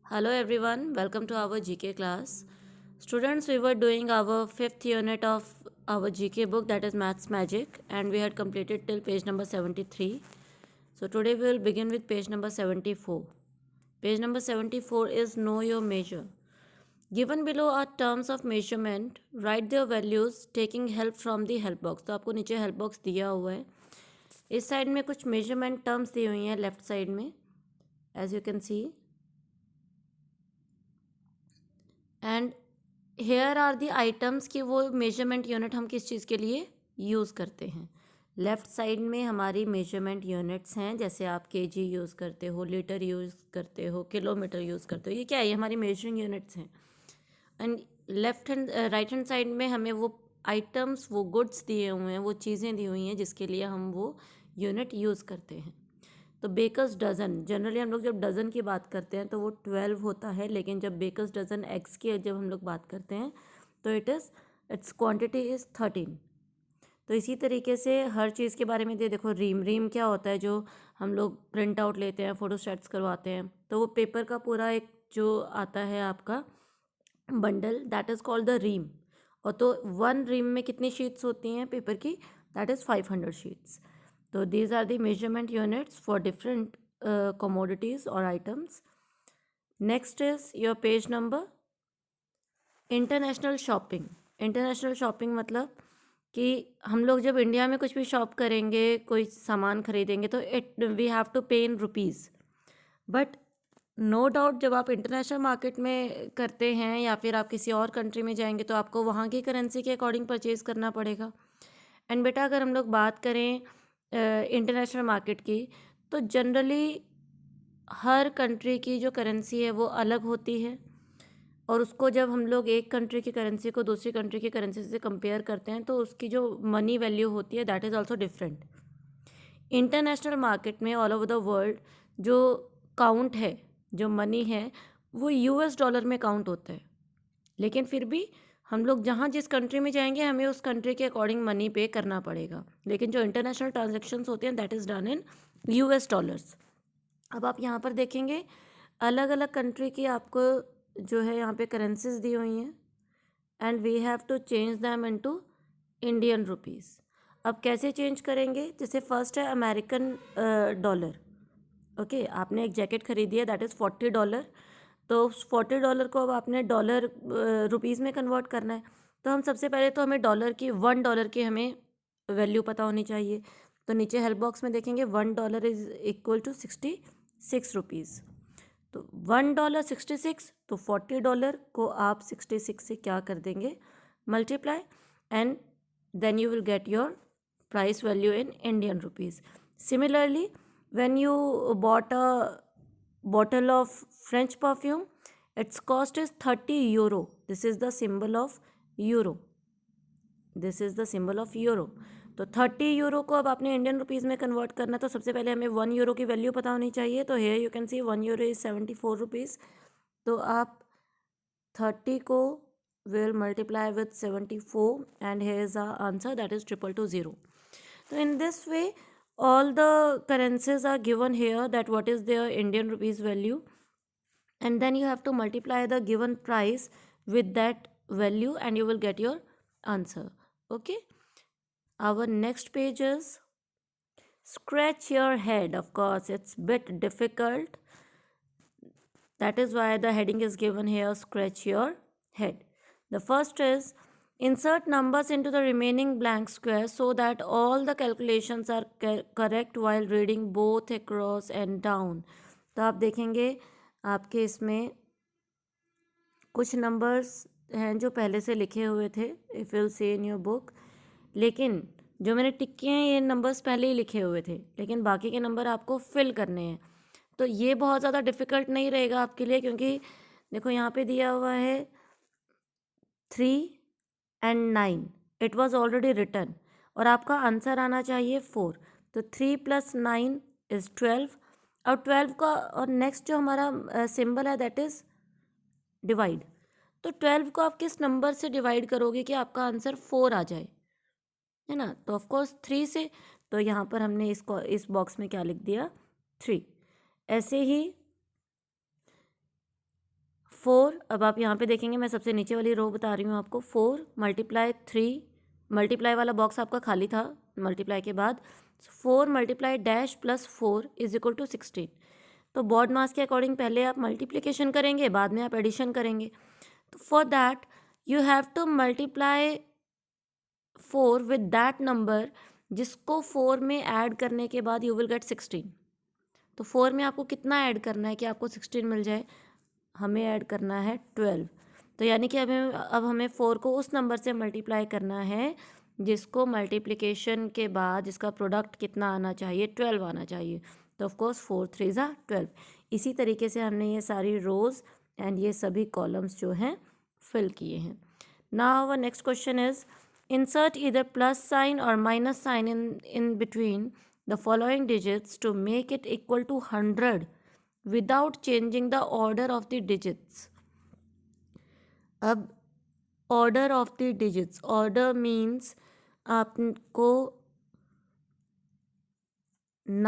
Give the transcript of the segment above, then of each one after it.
Hello everyone, welcome to our GK class. Students, we were doing our fifth unit of our GK book, that is Maths Magic, and we had completed till page number 73. So today we will begin with page number 74. Page number 74 is Know Your Measure. Given below are terms of measurement, write their values taking help from the help box. तो आपको नीचे help box दिया हुआ है. इस side में कुछ measurement terms दी हुई हैं लेफ्ट साइड में, as you can see. And here are the items कि वो मेजरमेंट यूनिट हम किस चीज़ के लिए यूज़ करते हैं. लेफ़्ट साइड में हमारी मेजरमेंट यूनिट्स हैं, जैसे आप केजी यूज़ करते हो, लीटर यूज़ करते हो, किलोमीटर यूज़ करते हो. ये क्या है? ये हमारी मेजरिंग यूनिट्स हैं. And left hand right hand side में हमें वो आइटम्स, वो गुड्स दिए हुए हैं, वो चीज़ें दी हुई हैं जिसके लिए हम वो यूनिट यूज़ करते हैं. तो बेकर्स डज़न, जनरली हम लोग जब डज़न की बात करते हैं तो वो 12 होता है, लेकिन जब बेकर्स डज़न एग्स की जब हम लोग बात करते हैं तो इट्स क्वांटिटी इज़ 13. तो इसी तरीके से हर चीज़ के बारे में देखो. रीम क्या होता है? जो हम लोग प्रिंट आउट लेते हैं, फोटोस्टैट्स करवाते हैं, तो वो पेपर का पूरा एक जो आता है आपका bundle, that is called the ream. और तो वन रीम में कितनी शीट्स होती हैं पेपर की? That is 500 sheets. So these are the measurement units for different commodities or items. Next is your page number. International shopping. International shopping मतलब कि हम लोग जब इंडिया में कुछ भी शॉप करेंगे, कोई सामान खरीदेंगे, तो we have to pay in rupees. But no doubt जब आप इंटरनेशनल मार्केट में करते हैं या फिर आप किसी और कंट्री में जाएंगे तो आपको वहाँ की करेंसी के अकॉर्डिंग परचेज़ करना पड़ेगा. एंड बेटा अगर हम लोग बात करें इंटरनेशनल मार्केट की, तो जनरली हर कंट्री की जो करेंसी है वो अलग होती है, और उसको जब हम लोग एक कंट्री की करेंसी को दूसरी कंट्री की करेंसी से कंपेयर करते हैं तो उसकी जो मनी वैल्यू होती है that is also different. International market में ऑल ओवर द वर्ल्ड जो काउंट है, जो मनी है, वो यूएस डॉलर में काउंट होता है. लेकिन फिर भी हम लोग जहाँ जिस कंट्री में जाएंगे हमें उस कंट्री के अकॉर्डिंग मनी पे करना पड़ेगा. लेकिन जो इंटरनेशनल ट्रांजेक्शन्स होते हैं that is done in US dollars. अब आप यहाँ पर देखेंगे अलग अलग कंट्री की आपको जो है यहाँ पे करेंसीज दी हुई हैं, and we have to change them into Indian rupees. अब कैसे चेंज करेंगे? जैसे फर्स्ट है अमेरिकन डॉलर. ओके, आपने एक जैकेट खरीदी है दैट इज़ $40. तो $40 को अब आपने डॉलर रुपीज़ में कन्वर्ट करना है. तो हम सबसे पहले तो हमें $1 की हमें वैल्यू पता होनी चाहिए. तो नीचे हेल्प बॉक्स में देखेंगे $1 इज़ इक्वल टू 66 रुपीज़. तो $1 66, तो $40 को आप 66 से क्या कर देंगे? Multiply, and then you will get your price value in Indian rupees. Similarly, when you bought a bottle of French perfume, its cost is 30 euro. This is the symbol of euro. This is the symbol of euro. तो 30 euro को अब आपने Indian rupees में convert करना, तो सबसे पहले हमें 1 यूरो की वैल्यू पता होनी चाहिए. तो here you can see 1 euro is 74 rupees. तो आप 30 को will multiply with 74, and here is our answer, that is 222. So in this way all the currencies are given here, that what is their Indian rupees value, and then you have to multiply the given price with that value and you will get your answer. Okay, our next page is scratch your head. Of course it's bit difficult, that is why the heading is given here, scratch your head. The first is insert numbers into the remaining blank square so that all the calculations are correct while reading both across and down. तो आप देखेंगे आपके इसमें कुछ numbers हैं जो पहले से लिखे हुए थे, if you see in your book, लेकिन जो मैंने टिक किए हैं ये नंबर्स पहले ही लिखे हुए थे, लेकिन बाकी के नंबर आपको फिल करने हैं. तो ये बहुत ज़्यादा डिफ़िकल्ट नहीं रहेगा आपके लिए, क्योंकि देखो यहाँ पे दिया हुआ है 3 and 9, it was already return, और आपका आंसर आना चाहिए 4. तो 3 + 9 इज़ 12. और 12 का और नेक्स्ट जो हमारा सिंबल है दैट इज़ डिवाइड. तो 12 को आप किस नंबर से डिवाइड करोगे कि आपका आंसर 4 आ जाए, है ना? तो ऑफकोर्स 3 से. तो यहाँ पर हमने इसको इस बॉक्स में क्या लिख दिया? 3. ऐसे ही 4, अब आप यहाँ पे देखेंगे मैं सबसे नीचे वाली रो बता रही हूँ आपको, 4 मल्टीप्लाई 3, मल्टीप्लाई वाला बॉक्स आपका खाली था मल्टीप्लाई के बाद, 4 multiply dash plus 4 is equal to 16। तो बॉड मास के अकॉर्डिंग पहले आप मल्टीप्लिकेशन करेंगे, बाद में आप एडिशन करेंगे। तो for that you have to multiply 4 with that number जिसको 4 में ऐड करने के बाद यू विल गेट 16। तो 4 में आपको कितना ऐड करना है कि आपको 16 मिल जाए? हमें ऐड करना है 12। तो यानी कि अब हमें 4 को उस नंबर से मल्टीप्लाई करना है जिसको मल्टीप्लिकेशन के बाद जिसका प्रोडक्ट कितना आना चाहिए? 12 आना चाहिए। तो ऑफ कोर्स 4 3 ज़ा 12। इसी तरीके से हमने ये सारी रोज़ एंड ये सभी कॉलम्स जो हैं फिल किए हैं। Now our next question is insert either plus sign or minus sign in between the following digits to make it equal to 100 without changing the order of the digits. अब order of the digits, order means आपको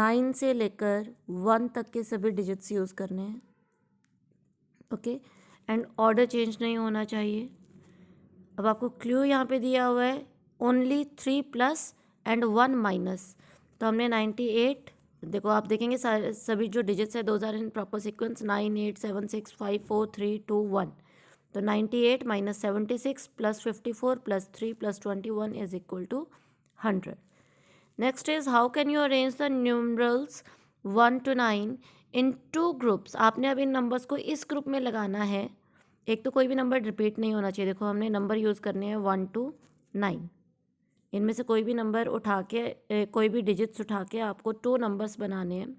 9 से लेकर 1 तक के सभी digits use करने हैं, okay, and order change नहीं होना चाहिए। अब आपको क्लू यहाँ पे दिया हुआ है ओनली 3 प्लस एंड 1 माइनस। तो हमने 98, देखो आप देखेंगे सभी जो डिजिट्स है those are in proper sequence, 9 8 7 6 5 4 3 2 1। तो 98 minus 76 plus 54 plus 3 plus 21 is equal to 100। Next is how can you arrange the numerals 1 to 9 in 2 groups. आपने अब इन नंबर्स को इस ग्रुप में लगाना है। एक तो कोई भी नंबर रिपीट नहीं होना चाहिए। देखो हमने नंबर यूज़ करने हैं 1 to 9। इनमें से कोई भी नंबर उठा के कोई भी डिजिट्स उठा के आपको 2 नंबर्स बनाने हैं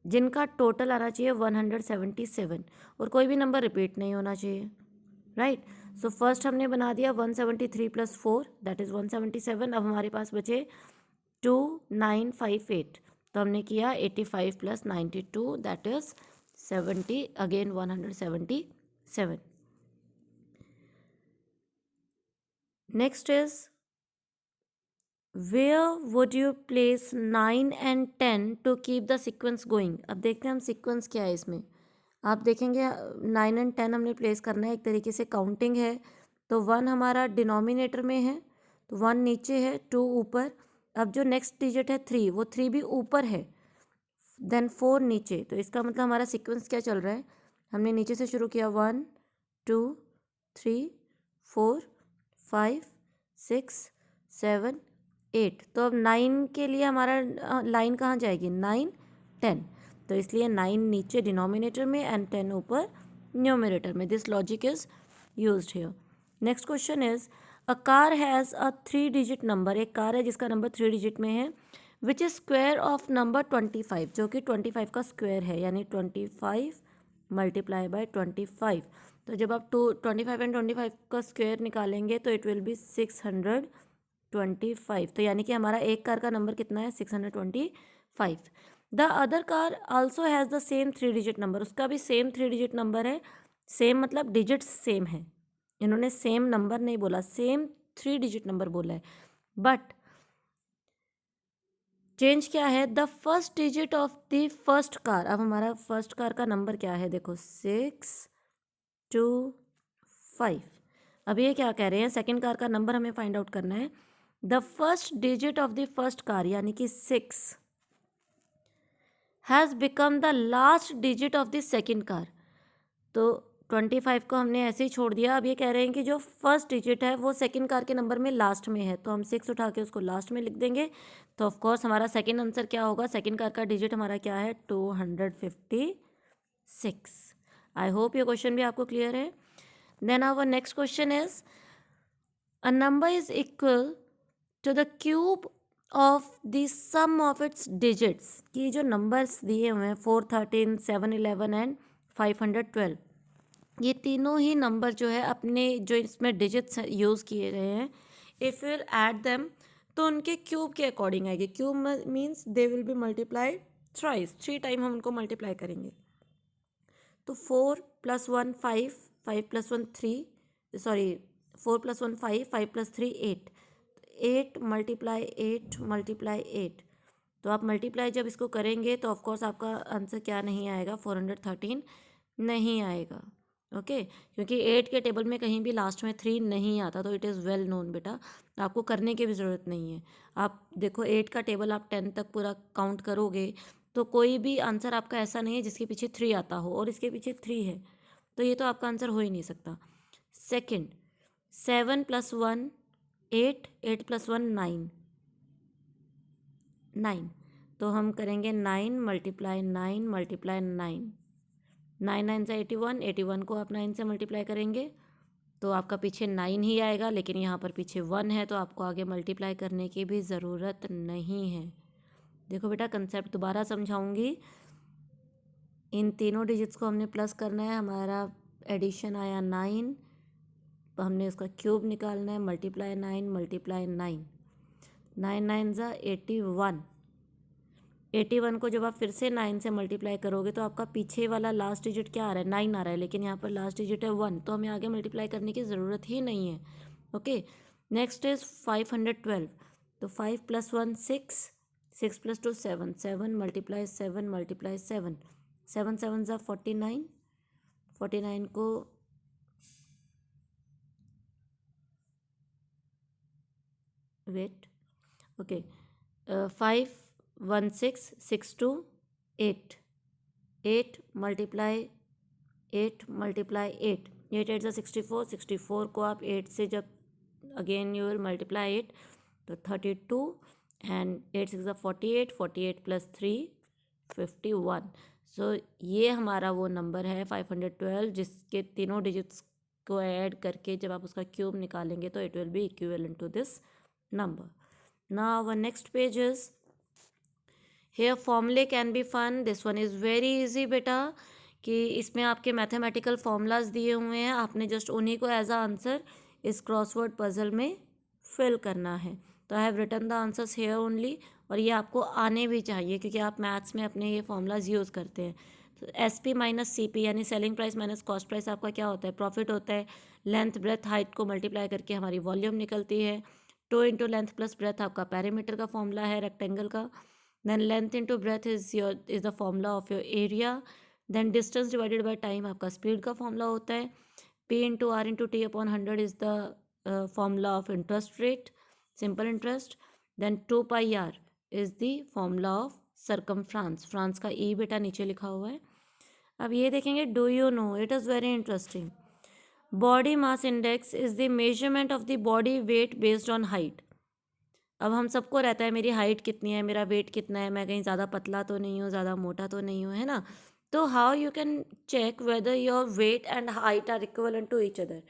जिनका टोटल आना चाहिए 177 और कोई भी नंबर रिपीट नहीं होना चाहिए, राइट। सो फर्स्ट हमने बना दिया 173 प्लस 4 दैट इज़ 177। अब हमारे पास बचे 2 9 5 8। तो हमने किया 85 plus 92 that is 70, again 177। Next is where would you place 9 and 10 to keep the sequence going. अब देखते हैं हम सीक्वेंस क्या है इसमें। आप देखेंगे 9 and 10 हमने प्लेस करना है, एक तरीके से काउंटिंग है। तो 1 हमारा डिनोमिनेटर में है, तो 1 नीचे है, 2 ऊपर। अब जो नेक्स्ट डिजिट है 3, वो 3 भी ऊपर है, देन 4 नीचे। तो इसका मतलब हमारा सीक्वेंस क्या चल रहा है? हमने नीचे से शुरू किया 1 2 3 4 5 6 7 8। तो अब 9 के लिए हमारा लाइन कहाँ जाएगी? 9 10। तो इसलिए 9 नीचे डिनोमिनेटर में एंड 10 ऊपर न्यूमरेटर में। This logic is used here. Next question is a car has a 3 digit number. एक कार है जिसका नंबर 3 डिजिट में है, which is square of number 25, जो कि 25 का स्क्वायर है, यानी 25 मल्टीप्लाई बाय 25। तो जब आप 25 एंड 25 का स्क्वायर निकालेंगे तो इट विल बी 625। तो यानी कि हमारा एक कार का नंबर कितना है? 625। The other car also has the same 3 digit number. उसका भी सेम 3 डिजिट नंबर है। सेम मतलब डिजिट्स सेम है, इन्होंने सेम नंबर नहीं बोला, सेम 3 डिजिट नंबर बोला है। बट चेंज क्या है? The first digit of the first car. अब हमारा फर्स्ट कार का नंबर क्या है? देखो 625। अब ये क्या कह रहे हैं? सेकंड कार का नंबर हमें फाइंड आउट करना है। The first digit of the first car यानी कि 6 has become the last digit of the second car. तो 25 को हमने ऐसे ही छोड़ दिया। अब ये कह रहे हैं कि जो फर्स्ट डिजिट है वो सेकंड कार के नंबर में लास्ट में है, तो हम 6 उठा के उसको लास्ट में लिख देंगे। तो ऑफ कोर्स हमारा सेकंड आंसर क्या होगा? सेकंड कार का डिजिट हमारा क्या है? 256। आई होप ये क्वेश्चन भी आपको क्लियर है। Then our next question is a number is equal to the cube of the sum of its digits. कि जो नंबर्स दिए हुए हैं 413 711 एंड 512, ये तीनों ही नंबर जो है अपने जो इसमें डिजिट्स यूज़ किए गए हैं, इफ़ विल ऐड देम तो उनके क्यूब के अकॉर्डिंग आएगी। Cube means they will be multiplied thrice, 3 time हम उनको मल्टीप्लाई करेंगे। तो 4 + 1 5, 5 + 1 3, सॉरी 4 + 1 5, 5 + 3 8, 8 मल्टीप्लाई 8 मल्टीप्लाई 8। तो आप मल्टीप्लाई जब इसको करेंगे तो ऑफकोर्स आपका आंसर क्या नहीं आएगा? 413 नहीं आएगा। ओके, क्योंकि 8 के टेबल में कहीं भी लास्ट में 3 नहीं आता, तो इट इज़ वेल नोन बेटा, आपको करने की भी ज़रूरत नहीं है। आप देखो 8 का टेबल आप 10 तक पूरा काउंट करोगे तो कोई भी आंसर आपका ऐसा नहीं है जिसके पीछे 3 आता हो, और इसके पीछे 3 है, तो ये तो आपका आंसर हो ही नहीं सकता। सेकंड, 7 + 1 8, 8 + 1 9, 9, तो हम करेंगे 9 × 9 × 9, 9 9 से 81, 81 को आप 9 से मल्टीप्लाई करेंगे तो आपका पीछे 9 ही आएगा, लेकिन यहाँ पर पीछे 1 है तो आपको आगे मल्टीप्लाई करने की भी ज़रूरत नहीं है। देखो बेटा, कंसेप्ट दोबारा समझाऊंगी। इन तीनों डिजिट्स को हमने प्लस करना है, हमारा एडिशन आया 9, हमने उसका क्यूब निकालना है, मल्टीप्लाई 9 × 9, 9 9 ज़ा 81, 81 को जब आप फिर से 9 से मल्टीप्लाई करोगे तो आपका पीछे वाला लास्ट डिजिट क्या आ रहा है, 9 आ रहा है, लेकिन यहाँ पर लास्ट डिजिट है 1, तो हमें आगे मल्टीप्लाई करने की ज़रूरत ही नहीं है। ओके, नेक्स्ट इज़ 512, तो 5 + 1 6, 6 + 2 7, 7 × 7 × 7, 7 7 ज़ा 49, 49 को वेट, ओके, 5 1 6 6 2 8, 8 × 8 × 8, 8 8 ज़ा 64, 64 को आप 8 से जब अगेन यू विल मल्टीप्लाई 8 तो 32, एंड 8 6 ज़ा 48, 48 + 3 51। सो ये हमारा वो नंबर है 512, जिसके तीनों डिजिट्स को ऐड करके जब आप उसका क्यूब निकालेंगे तो it will be equivalent to this number. Now our next page is, here formulae can be fun. This one is very easy बेटा, कि इसमें आपके मैथमेटिकल फॉर्मूलाज दिए हुए हैं, आपने जस्ट उन्हीं को एज अ आंसर इस क्रॉसवर्ड पजल में फिल करना है। तो I have written the answers here only, और ये आपको आने भी चाहिए क्योंकि आप मैथ्स में अपने ये फॉर्मूलाज यूज़ करते हैं। तो SP - CP यानी selling price minus cost price आपका क्या होता है, प्रॉफिट होता है। लेंथ ब्रेथ हाइट को मल्टीप्लाई करके हमारी वॉल्यूम निकलती है। 2 × लेंथ + ब्रेथ आपका पैरामीटर का फॉर्मूला है रेक्टेंगल का। Then length × breadth is the formula of your area. Then distance divided by time आपका स्पीड का फॉर्मूला होता है। P × R × T/100 is the formula of interest rate, simple interest. Then 2πr is the formula of circumference, फ्रांस का ई बेटा नीचे लिखा हुआ है। अब ये देखेंगे, do you know, it is very interesting, body mass index is the measurement of the body weight based on height. अब हम सबको रहता है मेरी हाइट कितनी है, मेरा वेट कितना है, मैं कहीं ज़्यादा पतला तो नहीं हूँ, ज़्यादा मोटा तो नहीं हूँ, है ना। तो how you can check whether your weight and height are equivalent to each other,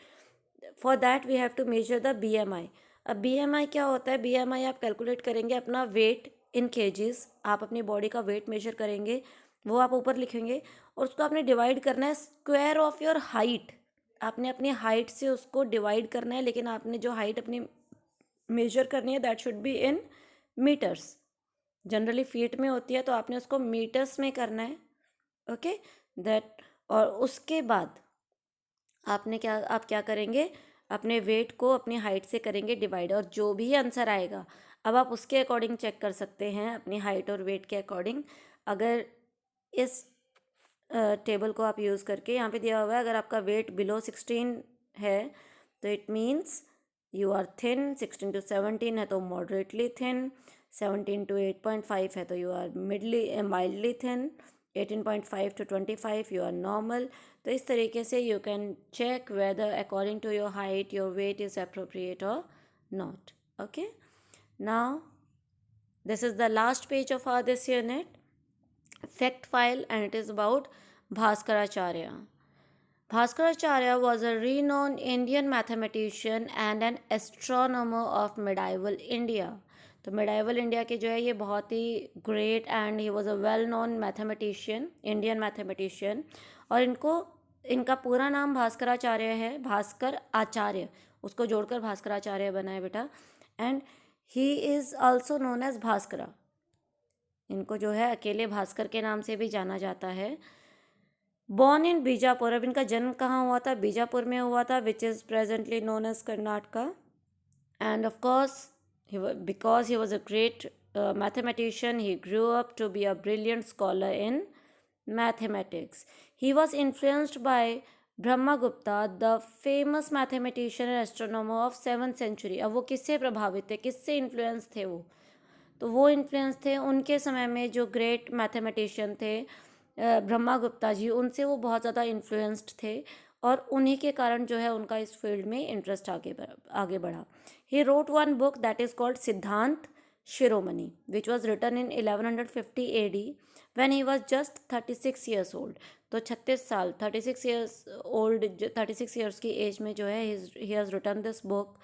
for that we have to measure the BMI। अब BMI क्या होता है, BMI आप कैलकुलेट करेंगे अपना वेट इन केजीज, आप अपनी बॉडी का वेट मेजर करेंगे, वो आप ऊपर लिखेंगे, और उसको आपने डिवाइड करना है स्क्वायर ऑफ योर हाइट, आपने अपनी हाइट से उसको डिवाइड करना है, लेकिन आपने जो हाइट अपनी मेजर करनी है that should be in metres, generally feet में होती है तो आपने उसको मीटर्स में करना है। ओके, दैट, और उसके बाद आप क्या करेंगे, अपने वेट को अपनी हाइट से करेंगे डिवाइड, और जो भी आंसर आएगा अब आप उसके अकॉर्डिंग चेक कर सकते हैं, अपनी हाइट और वेट के अकॉर्डिंग। अगर इस टेबल को आप यूज़ करके, यहाँ पे दिया हुआ है अगर आपका वेट बिलो 16 है तो it means you are thin, 16 to 17 है तो मॉडरेटली थिन, 17 to 8.5 है तो you are mildly thin, 18.5 to 25 you are normal. तो इस तरीके से you can check whether according to your height your weight is appropriate और not. Okay, now this is the last page of our this unit, fact file, and it is about Bhaskaracharya. Bhaskaracharya was a renowned Indian mathematician and an astronomer of medieval India. तो medieval India के जो है ये बहुत ही great and he was a well known mathematician, Indian mathematician, और इनका पूरा नाम भास्कराचार्य है, भास्कर आचार्य, उसको जोड़कर भास्कराचार्य बना है बेटा। And he is also known as Bhaskara, इनको जो है अकेले भास्कर के नाम से भी जाना जाता है। बॉर्न इन बीजापुर, अब इनका जन्म कहाँ हुआ था, बीजापुर में हुआ था, which is presently known as Karnataka. And of course because he was a great mathematician, he grew up to be a brilliant scholar in mathematics. He was influenced by Brahmagupta the famous mathematician and astronomer of 7th century. अब वो किससे प्रभावित थे, किससे influence थे वो, तो वो इन्फ्लुएंस थे उनके समय में जो ग्रेट मैथमेटिशियन थे ब्रह्मगुप्ता जी, उनसे वो बहुत ज़्यादा इन्फ्लुएंस्ड थे और उन्हीं के कारण जो है उनका इस फील्ड में इंटरेस्ट आगे बढ़ा। He wrote one book that is called Siddhanta Shiromani which was written in 1150 AD when he was just 36 years old. तो 36 साल 36 ईयर्स ओल्ड 36 ईयर्स की एज में जो है he has written this book.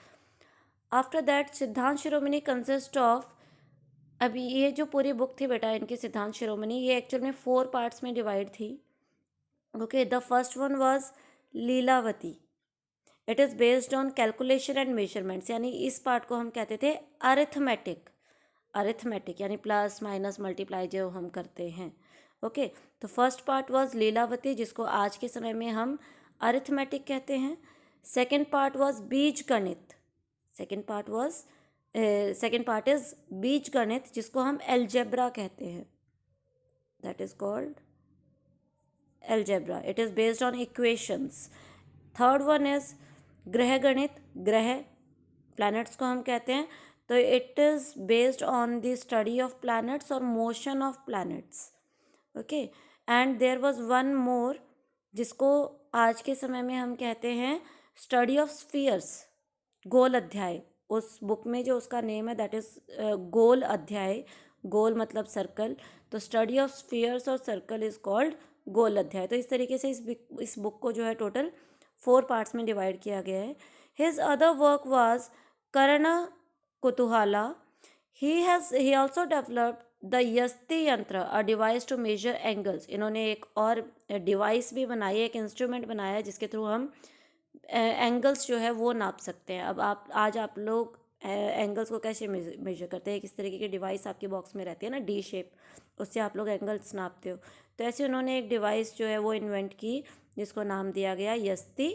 After that Siddhanta Shiromani consist of, अभी ये जो पूरी बुक थी बेटा इनकी सिद्धांत शिरोमणि, ये एक्चुअल में 4 पार्ट्स में डिवाइड थी। Okay, the first one was Lilavati. It is based on calculation and measurements, यानी इस पार्ट को हम कहते थे अरिथमेटिक। अरिथमेटिक यानी प्लस माइनस मल्टीप्लाई जो हम करते हैं। ओके, तो फर्स्ट पार्ट वाज लीलावती, जिसको आज के समय में हम अरिथमेटिक कहते हैं। सेकेंड पार्ट वाज बीज गणित। सेकेंड पार्ट इज बीज गणित, जिसको हम एल्जेब्रा कहते हैं। That is called algebra. It is based on equations. Third one is Graha Ganita. ग्रह प्लैनेट्स को हम कहते हैं, तो it is based on the study of planets और motion of planets. Okay, and there was one more जिसको आज के समय में हम कहते हैं स्टडी ऑफ स्फीयर्स, गोल अध्याय। उस बुक में जो उसका नेम है दैट इज गोल अध्याय। गोल मतलब सर्कल, तो स्टडी ऑफ स्फीयर्स और सर्कल इज कॉल्ड गोल अध्याय। तो इस तरीके से इस बुक को जो है टोटल 4 पार्ट्स में डिवाइड किया गया है। His other work was Karana Kutuhala. He also developed the Yasti Yantra, a device to measure angles. इन्होंने एक और डिवाइस भी बनाई है, एक इंस्ट्रूमेंट बनाया है जिसके थ्रू हम एंगल्स जो है वो नाप सकते हैं। अब आज आप लोग एंगल्स को कैसे मेजर करते हैं, किस तरीके की डिवाइस आपके बॉक्स में रहती है ना, डी शेप, उससे आप लोग एंगल्स नापते हो। तो ऐसे उन्होंने एक डिवाइस जो है वो इन्वेंट की जिसको नाम दिया गया यस्ति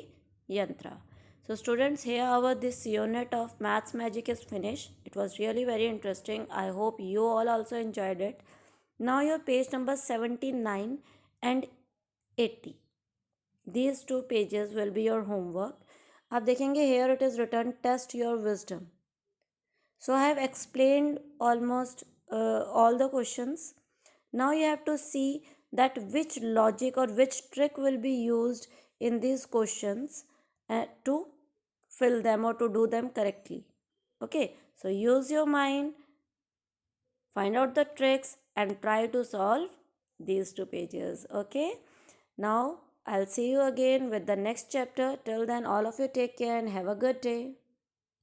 यंत्र। So students, here our this unit of maths magic is finished. It was really very interesting. I hope you all also enjoyed it. Now your page number 79 and 80. These 2 pages will be your homework. आप देखेंगे here it is written test your wisdom. So I have explained almost all the questions. Now you have to see that which logic or which trick will be used in these questions to fill them or to do them correctly. Okay, so use your mind, find out the tricks and try to solve these 2 pages. Okay, now I'll see you again with the next chapter. Till then, all of you take care and have a good day.